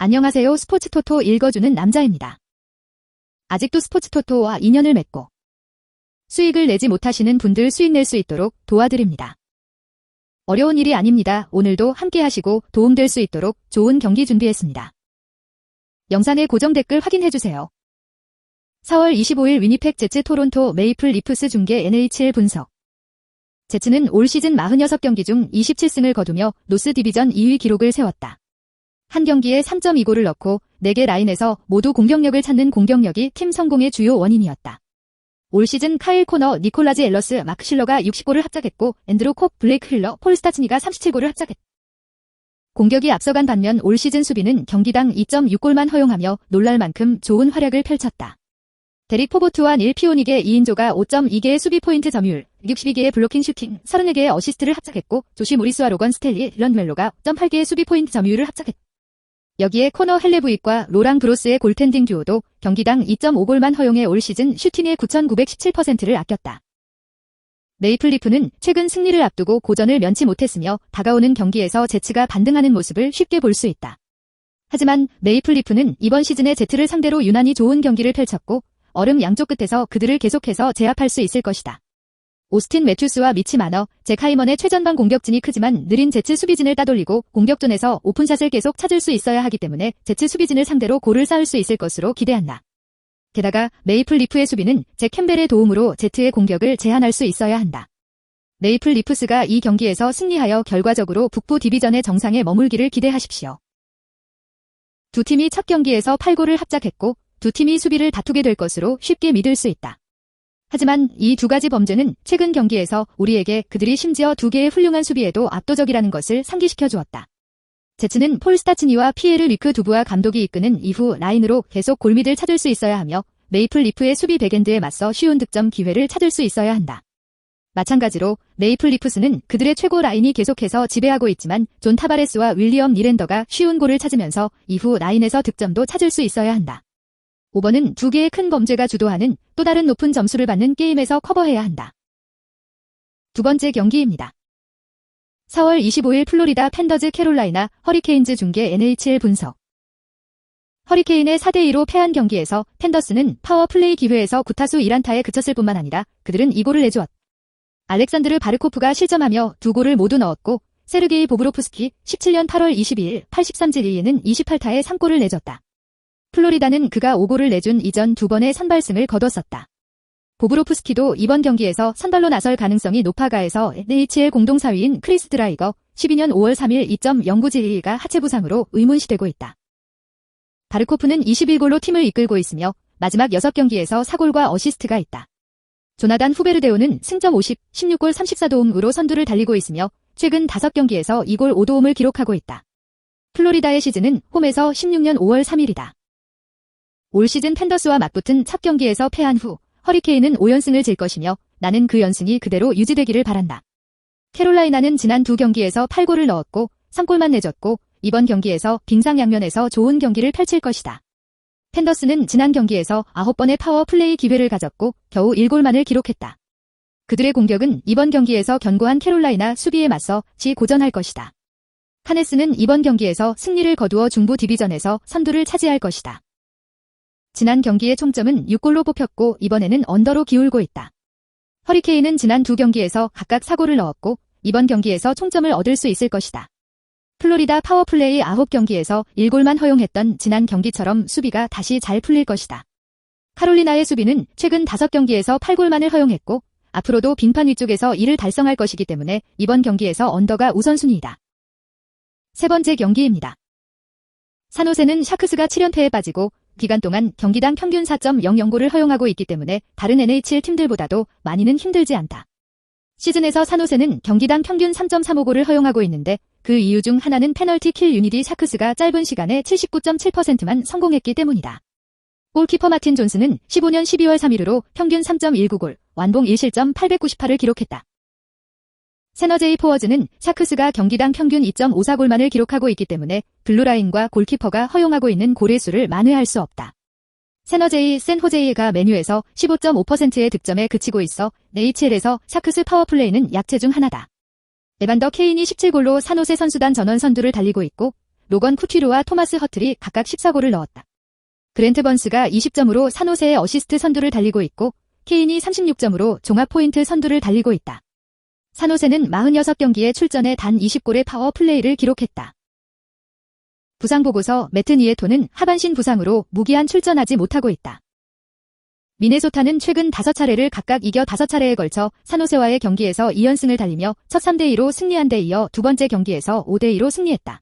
안녕하세요. 스포츠토토 읽어주는 남자입니다. 아직도 스포츠토토와 인연을 맺고 수익을 내지 못하시는 분들 수익 낼 수 있도록 도와드립니다. 어려운 일이 아닙니다. 오늘도 함께 하시고 도움될 수 있도록 좋은 경기 준비했습니다. 영상의 고정 댓글 확인해주세요. 4월 25일 위니펙 제츠 토론토 메이플 리프스 중계 NHL 분석. 제츠는 올 시즌 46경기 중 27승을 거두며 노스 디비전 2위 기록을 세웠다. 한 경기에 3.25골을 넣고 4개 라인에서 모두 공격력을 찾는 공격력이 팀 성공의 주요 원인이었다. 올 시즌 카일 코너, 니콜라즈 엘러스, 마크 실러가 60골을 합작했고 앤드루 콕, 블레이크 힐러, 폴 스타츠니가 37골을 합작했다. 공격이 앞서간 반면 올 시즌 수비는 경기당 2.6골만 허용하며 놀랄 만큼 좋은 활약을 펼쳤다. 데릭 포보트와 닐 피오닉의 2인조가 5.2개의 수비 포인트 점유율, 62개의 블로킹 슈팅, 34개의 어시스트를 합작했고 조시 모리스와 로건 스텔리, 런웰로가 0.8개의 수비 포인트 점유율을 합작했다. 여기에 코너 헬레브익과 로랑 브로스의 골텐딩 듀오도 경기당 2.5골만 허용해 올 시즌 슈팅의 9,917%를 아꼈다. 메이플 리프는 최근 승리를 앞두고 고전을 면치 못했으며 다가오는 경기에서 제츠가 반등하는 모습을 쉽게 볼 수 있다. 하지만 메이플 리프는 이번 시즌에 제트를 상대로 유난히 좋은 경기를 펼쳤고 얼음 양쪽 끝에서 그들을 계속해서 제압할 수 있을 것이다. 오스틴 매튜스와 미치 마너, 잭 하이먼의 최전방 공격진이 크지만 느린 제츠 수비진을 따돌리고 공격존에서 오픈샷을 계속 찾을 수 있어야 하기 때문에 제츠 수비진을 상대로 골을 쌓을 수 있을 것으로 기대한다. 게다가 메이플 리프의 수비는 잭 캠벨의 도움으로 제트의 공격을 제한할 수 있어야 한다. 메이플 리프스가 이 경기에서 승리하여 결과적으로 북부 디비전의 정상에 머물기를 기대하십시오. 두 팀이 첫 경기에서 8골을 합작했고 두 팀이 수비를 다투게 될 것으로 쉽게 믿을 수 있다. 하지만 이 두 가지 범죄는 최근 경기에서 우리에게 그들이 심지어 2개의 훌륭한 수비에도 압도적이라는 것을 상기시켜 주었다. 제츠는 폴 스타츠니와 피에르 리크 두부와 감독이 이끄는 이후 라인으로 계속 골밑을 찾을 수 있어야 하며 메이플 리프의 수비 백엔드에 맞서 쉬운 득점 기회를 찾을 수 있어야 한다. 마찬가지로 메이플 리프스는 그들의 최고 라인이 계속해서 지배하고 있지만 존 타바레스와 윌리엄 니랜더가 쉬운 골을 찾으면서 이후 라인에서 득점도 찾을 수 있어야 한다. 5번은 2개의 큰 범죄가 주도하는 또 다른 높은 점수를 받는 게임에서 커버해야 한다. 두 번째 경기입니다. 4월 25일 플로리다 팬더즈 캐롤라이나 허리케인즈 중계 NHL 분석. 허리케인의 4대2로 패한 경기에서 팬더스는 파워플레이 기회에서 9타수 1안타에 그쳤을 뿐만 아니라 그들은 2골을 내주었다. 알렉산드르 바르코프가 실점하며 2골을 모두 넣었고 세르게이 보브로프스키 17년 8월 22일 83제2에는 28타에 3골을 내줬다. 플로리다는 그가 5골을 내준 이전 2번의 선발승을 거뒀었다. 보브로프스키도 이번 경기에서 선발로 나설 가능성이 높아가해서 NHL 공동 4위인 크리스 드라이거 12년 5월 3일 2.09제2가 하체 부상으로 의문시되고 있다. 바르코프는 21골로 팀을 이끌고 있으며 마지막 6경기에서 4골과 어시스트가 있다. 조나단 후베르데오는 승점 50, 16골 34도움으로 선두를 달리고 있으며 최근 5경기에서 2골 5도움을 기록하고 있다. 플로리다의 시즌은 홈에서 16년 5월 3일이다. 올 시즌 팬더스와 맞붙은 첫 경기에서 패한 후 허리케인은 5연승을 질 것이며 나는 그 연승이 그대로 유지되기를 바란다. 캐롤라이나는 지난 2경기에서 8골을 넣었고 3골만 내줬고 이번 경기에서 빙상양면에서 좋은 경기를 펼칠 것이다. 팬더스는 지난 경기에서 9번의 파워 플레이 기회를 가졌고 겨우 1골만을 기록했다. 그들의 공격은 이번 경기에서 견고한 캐롤라이나 수비에 맞서 고전할 것이다. 카네스는 이번 경기에서 승리를 거두어 중부 디비전에서 선두를 차지할 것이다. 지난 경기의 총점은 6골로 뽑혔고 이번에는 언더로 기울고 있다. 허리케인은 지난 2경기에서 각각 4골을 넣었고 이번 경기에서 총점을 얻을 수 있을 것이다. 플로리다 파워플레이 9경기에서 1골만 허용했던 지난 경기처럼 수비가 다시 잘 풀릴 것이다. 카롤리나의 수비는 최근 5경기에서 8골만을 허용했고 앞으로도 빙판 위쪽에서 이를 달성할 것이기 때문에 이번 경기에서 언더가 우선순위이다. 세 번째 경기입니다. 산호세는 샤크스가 7연패에 빠지고 기간 동안 경기당 평균 4.00골을 허용하고 있기 때문에 다른 NHL 팀들보다도 많이는 힘들지 않다. 시즌에서 산호세는 경기당 평균 3.35골을 허용하고 있는데 그 이유 중 하나는 페널티 킬 유닛이 샤크스가 짧은 시간에 79.7%만 성공했기 때문이다. 골키퍼 마틴 존스는 15년 12월 3일으로 평균 3.19골, 완봉 1실점 898을 기록했다. 세너제이 포워즈는 샤크스가 경기당 평균 2.54골만을 기록하고 있기 때문에 블루라인과 골키퍼가 허용하고 있는 골의 수를 만회할 수 없다. 세너제이 샌호제이가 메뉴에서 15.5%의 득점에 그치고 있어 NHL에서 샤크스 파워플레이는 약체 중 하나다. 에반더 케인이 17골로 산호세 선수단 전원 선두를 달리고 있고 로건 쿠티로와 토마스 허틀이 각각 14골을 넣었다. 그랜트 번스가 20점으로 산호세의 어시스트 선두를 달리고 있고 케인이 36점으로 종합 포인트 선두를 달리고 있다. 산호세는 46경기에 출전해 단 20골의 파워 플레이를 기록했다. 부상 보고서 매트 니에토는 하반신 부상으로 무기한 출전하지 못하고 있다. 미네소타는 최근 5차례를 각각 이겨 5차례에 걸쳐 산호세와의 경기에서 2연승을 달리며 첫 3대2로 승리한 데 이어 두 번째 경기에서 5대2로 승리했다.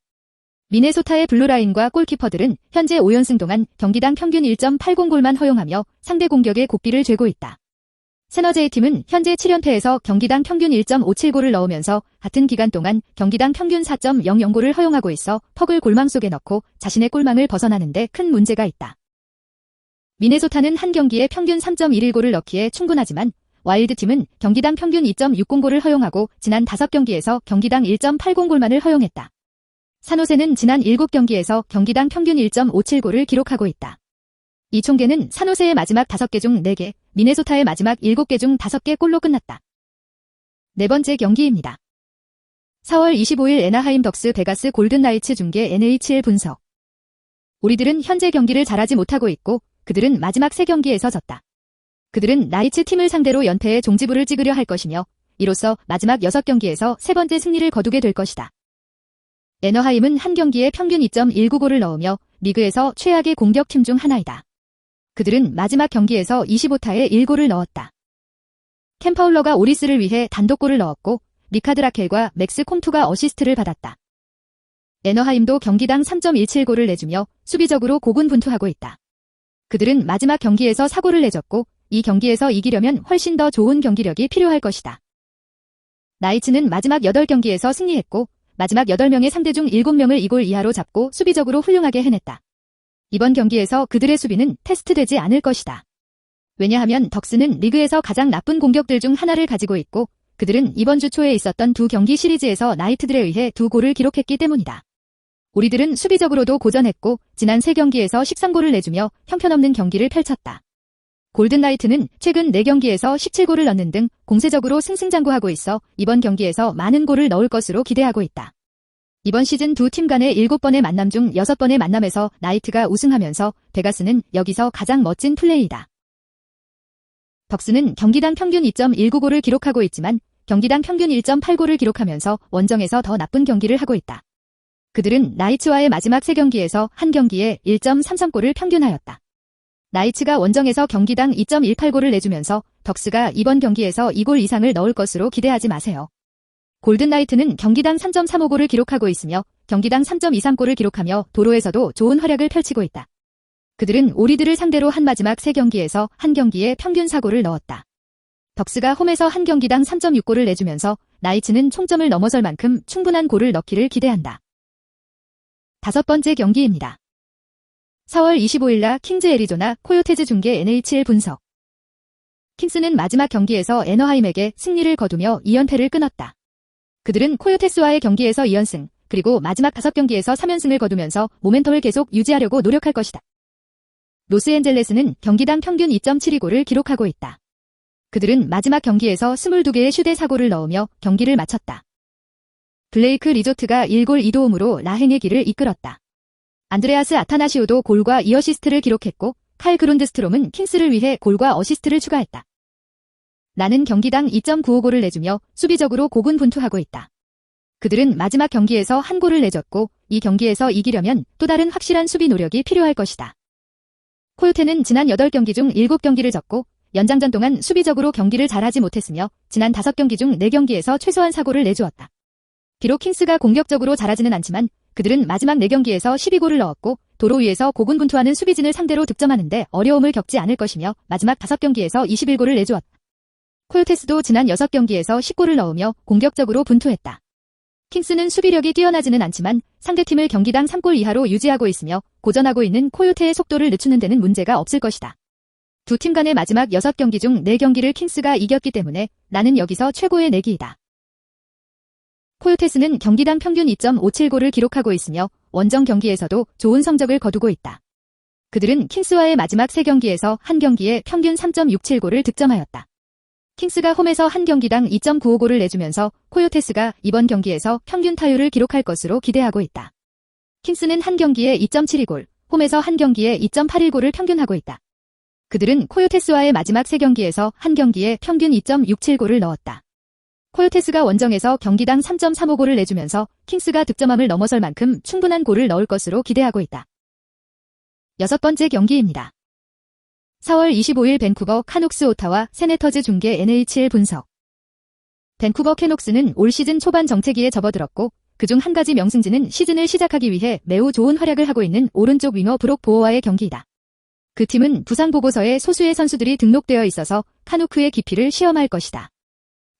미네소타의 블루라인과 골키퍼들은 현재 5연승 동안 경기당 평균 1.80골만 허용하며 상대 공격에 고삐를 죄고 있다. 세너제이팀은 현재 7연패에서 경기당 평균 1.57골을 넣으면서 같은 기간 동안 경기당 평균 4.00골을 허용하고 있어 퍽을 골망 속에 넣고 자신의 골망을 벗어나는 데 큰 문제가 있다. 미네소타는 한 경기에 평균 3.11골을 넣기에 충분하지만 와일드팀은 경기당 평균 2.60골을 허용하고 지난 5경기에서 경기당 1.80골만을 허용했다. 산호세는 지난 7경기에서 경기당 평균 1.57골을 기록하고 있다. 이 총계는 산호세의 마지막 5개 중 4개, 미네소타의 마지막 7개 중 5개 골로 끝났다. 네 번째 경기입니다. 4월 25일 애나하임 덕스 베가스 골든 나이츠 중계 NHL 분석. 우리들은 현재 경기를 잘하지 못하고 있고 그들은 마지막 3경기에서 졌다. 그들은 나이츠 팀을 상대로 연패의 종지부를 찍으려 할 것이며 이로써 마지막 6경기에서 세 번째 승리를 거두게 될 것이다. 애너하임은 한 경기에 평균 2.19골을 넣으며 리그에서 최악의 공격팀 중 하나이다. 그들은 마지막 경기에서 25타에 1골을 넣었다. 캠 파울러가 오리스를 위해 단독골을 넣었고 리카드 라켈과 맥스 콤투가 어시스트를 받았다. 애너하임도 경기당 3.17골을 내주며 수비적으로 고군분투하고 있다. 그들은 마지막 경기에서 4골을 내줬고 이 경기에서 이기려면 훨씬 더 좋은 경기력이 필요할 것이다. 나이츠는 마지막 8경기에서 승리했고 마지막 8명의 상대 중 7명을 2골 이하로 잡고 수비적으로 훌륭하게 해냈다. 이번 경기에서 그들의 수비는 테스트되지 않을 것이다. 왜냐하면 덕스는 리그에서 가장 나쁜 공격들 중 하나를 가지고 있고 그들은 이번 주 초에 있었던 두 경기 시리즈에서 나이트들에 의해 2골을 기록했기 때문이다. 우리들은 수비적으로도 고전했고 지난 3경기에서 13골을 내주며 형편없는 경기를 펼쳤다. 골든 나이트는 최근 4경기에서 17골을 넣는 등 공세적으로 승승장구하고 있어 이번 경기에서 많은 골을 넣을 것으로 기대하고 있다. 이번 시즌 두 팀 간의 7번의 만남 중 6번의 만남에서 나이트가 우승하면서 베가스는 여기서 가장 멋진 플레이이다. 덕스는 경기당 평균 2.19골을 기록하고 있지만 경기당 평균 1.8골을 기록하면서 원정에서 더 나쁜 경기를 하고 있다. 그들은 나이츠와의 마지막 3경기에서 한 경기에 1.33골을 평균하였다. 나이츠가 원정에서 경기당 2.18골을 내주면서 덕스가 이번 경기에서 2골 이상을 넣을 것으로 기대하지 마세요. 골든 나이트는 경기당 3.35골을 기록하고 있으며 경기당 3.23골을 기록하며 도로에서도 좋은 활약을 펼치고 있다. 그들은 오리들을 상대로 한 마지막 3경기에서 한 경기에 평균 4골을 넣었다. 덕스가 홈에서 한 경기당 3.6골을 내주면서 나이츠는 총점을 넘어설 만큼 충분한 골을 넣기를 기대한다. 5번째 경기입니다. 4월 25일 날 킹즈 애리조나 코요테즈 중계 NHL 분석. 킹스는 마지막 경기에서 애너하임에게 승리를 거두며 2연패를 끊었다. 그들은 코요테스와의 경기에서 2연승, 그리고 마지막 5경기에서 3연승을 거두면서 모멘텀을 계속 유지하려고 노력할 것이다. 로스앤젤레스는 경기당 평균 2.72골을 기록하고 있다. 그들은 마지막 경기에서 22개의 슈대 사고를 넣으며 경기를 마쳤다. 블레이크 리조트가 1골 2도움으로 라행의 길을 이끌었다. 안드레아스 아타나시오도 골과 2어시스트를 기록했고 칼 그론드스트롬은 킹스를 위해 골과 어시스트를 추가했다. 나는 경기당 2.95골을 내주며 수비적으로 고군분투하고 있다. 그들은 마지막 경기에서 한 골을 내줬고 이 경기에서 이기려면 또 다른 확실한 수비 노력이 필요할 것이다. 코요테는 지난 8경기 중 7경기를 졌고 연장전 동안 수비적으로 경기를 잘하지 못했으며 지난 5경기 중 4경기에서 최소한 4골을 내주었다. 비록 킹스가 공격적으로 잘하지는 않지만 그들은 마지막 4경기에서 12골을 넣었고 도로 위에서 고군분투하는 수비진을 상대로 득점하는데 어려움을 겪지 않을 것이며 마지막 5경기에서 21골을 내주었다. 코요테스도 지난 6경기에서 10골을 넣으며 공격적으로 분투했다. 킹스는 수비력이 뛰어나지는 않지만 상대팀을 경기당 3골 이하로 유지하고 있으며 고전하고 있는 코요테의 속도를 늦추는 데는 문제가 없을 것이다. 두 팀 간의 마지막 6경기 중 4경기를 킹스가 이겼기 때문에 나는 여기서 최고의 내기이다. 코요테스는 경기당 평균 2.57골을 기록하고 있으며 원정 경기에서도 좋은 성적을 거두고 있다. 그들은 킹스와의 마지막 3경기에서 한 경기에 평균 3.67골을 득점하였다. 킹스가 홈에서 한 경기당 2.95골을 내주면서 코요테스가 이번 경기에서 평균 타율을 기록할 것으로 기대하고 있다. 킹스는 한 경기에 2.72골, 홈에서 한 경기에 2.81골을 평균하고 있다. 그들은 코요테스와의 마지막 3경기에서 한 경기에 평균 2.67골을 넣었다. 코요테스가 원정에서 경기당 3.35골을 내주면서 킹스가 득점함을 넘어설 만큼 충분한 골을 넣을 것으로 기대하고 있다. 6번째 경기입니다. 4월 25일 밴쿠버 카녹스 오타와 세네터즈 중계 NHL 분석. 밴쿠버 캐녹스는 올 시즌 초반 정체기에 접어들었고 그중 한 가지 명승지는 시즌을 시작하기 위해 매우 좋은 활약을 하고 있는 오른쪽 윙어 브록 보어와의 경기이다. 그 팀은 부상 보고서에 소수의 선수들이 등록되어 있어서 카누크의 깊이를 시험할 것이다.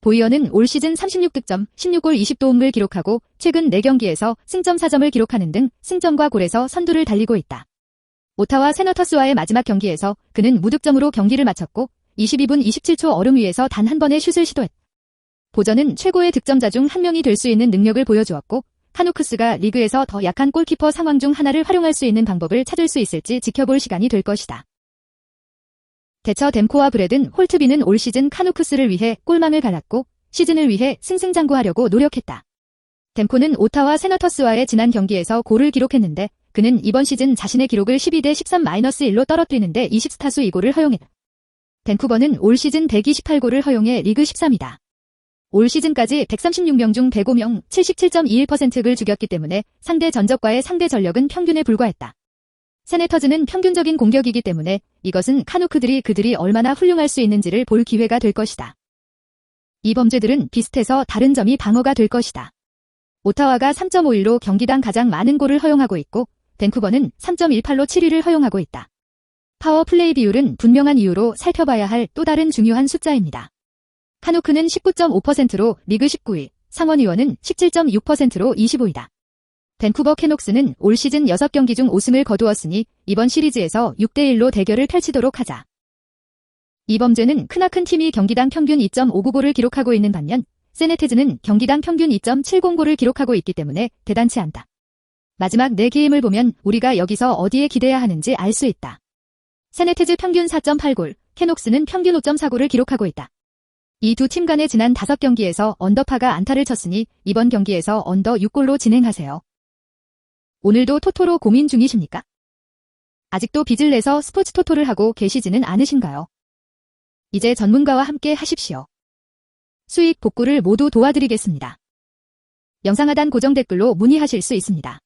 보이어는 올 시즌 36득점, 16골 20도움을 기록하고 최근 4경기에서 승점 4점을 기록하는 등 승점과 골에서 선두를 달리고 있다. 오타와 세너터스와의 마지막 경기에서 그는 무득점으로 경기를 마쳤고 22분 27초 얼음 위에서 단 한 번의 슛을 시도했다. 보전은 최고의 득점자 중 한 명이 될 수 있는 능력을 보여주었고 카누크스가 리그에서 더 약한 골키퍼 상황 중 하나를 활용할 수 있는 방법을 찾을 수 있을지 지켜볼 시간이 될 것이다. 대처 댐코와 브래든 홀트비는 올 시즌 카누크스를 위해 골망을 갈랐고 시즌을 위해 승승장구하려고 노력했다. 댐코는 오타와 세너터스와의 지난 경기에서 골을 기록했는데 그는 이번 시즌 자신의 기록을 12대 13-1로 떨어뜨리는데 20스타수 2골을 허용했다. 밴쿠버는 올 시즌 128골을 허용해 리그 13이다. 올 시즌까지 136명 중 105명 77.21%를 죽였기 때문에 상대 전적과의 상대 전력은 평균에 불과했다. 세네터즈는 평균적인 공격이기 때문에 이것은 카누크들이 그들이 얼마나 훌륭할 수 있는지를 볼 기회가 될 것이다. 이 범죄들은 비슷해서 다른 점이 방어가 될 것이다. 오타와가 3.51로 경기당 가장 많은 골을 허용하고 있고 밴쿠버는 3.18로 7위를 허용하고 있다. 파워 플레이 비율은 분명한 이유로 살펴봐야 할 또 다른 중요한 숫자입니다. 카누크는 19.5%로 리그 19위, 상원의원은 17.6%로 25위다. 밴쿠버 캐녹스는 올 시즌 6경기 중 5승을 거두었으니 이번 시리즈에서 6대1로 대결을 펼치도록 하자. 이 범죄는 크나큰 팀이 경기당 평균 2.59골을 기록하고 있는 반면 세네테즈는 경기당 평균 2.70골을 기록하고 있기 때문에 대단치 않다. 마지막 4게임을 보면 우리가 여기서 어디에 기대해야 하는지 알 수 있다. 세네테즈 평균 4.8골, 캐녹스는 평균 5.4골을 기록하고 있다. 이 두 팀 간의 지난 5경기에서 언더파가 안타를 쳤으니 이번 경기에서 언더 6골로 진행하세요. 오늘도 토토로 고민 중이십니까? 아직도 빚을 내서 스포츠 토토를 하고 계시지는 않으신가요? 이제 전문가와 함께 하십시오. 수익 복구를 모두 도와드리겠습니다. 영상 하단 고정 댓글로 문의하실 수 있습니다.